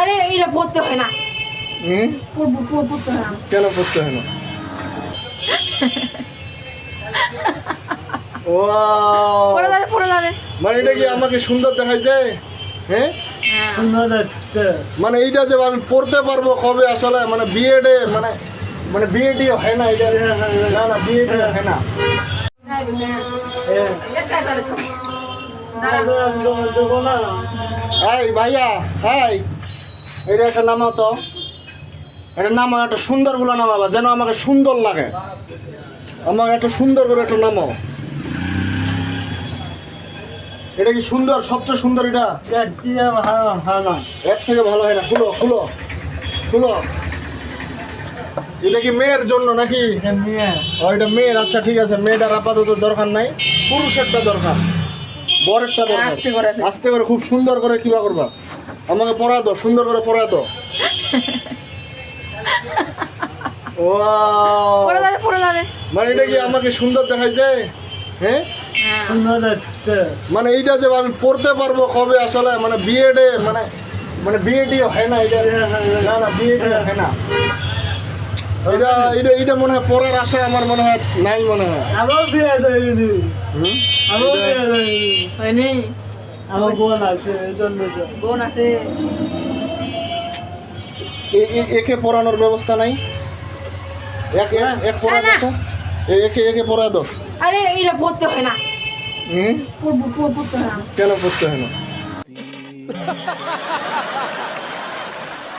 আরে এটা পড়তে হয় না। পড়তে হয় না। কেন পড়তে হয় না? ও পড়ে যাবে। মানে এটা কি আমাকে সুন্দর দেখাইছে? হ্যাঁ সুন্দর লাগছে। মানে এইটা যে আমি পড়তে পারবো কবে আসলে, মানে বিএডে মানে মানে বিএডি হয় না এটা, না না বিএডি হয় না। এই ভাইয়া, এই এটা একটা নামাও তো, এটা নামাও, একটা সুন্দর গুলো নামাবা যেন আমাকে সুন্দর লাগে, আমাকে একটা সুন্দর করে একটা নামাও। এটা কি সুন্দর? সবচেয়ে সুন্দর এটা? এর থেকে ভালো হয় না। খুলো খুলো খুলো। এটা কি মেয়ের জন্য নাকি? ও এটা মেয়ের। আচ্ছা ঠিক আছে, মেয়েটার আপাতত দরকার নাই, পুরুষেরটা দরকার, বরেরটা দরকার। আস্তে করে খুব সুন্দর করে কিবা করবা, আমাকে পড়া দাও, সুন্দর করে পড়া দাও। ও পড়ে যাবে। মানে এটা কি আমাকে সুন্দর দেখাইছে? হ্যাঁ সুন্দর লাগছে। মানে এইটা যে আমি পড়তে পারবো কবে আসলে, মানে বিএডে মানে মানে বিএডি হয় না এটা, না না বিএডি হয় না এটা। এটা এটা মনে হয় পড়ার আশা আমার মনে হয় নাই, মনে হয়। আমার বিয়ে হয়নি। হুম? আমার বিয়ে হয়নি। হয়নি। আমার বোন আছে, এই জন্য তো। বোন আছে। একে পড়ানোর ব্যবস্থা নাই? এক পড়া দাও তো, একে একে পড়া দাও। আরে এটা পড়তে হয় না। হুম? পড়তে হয় না। কেন পড়তে হয় না?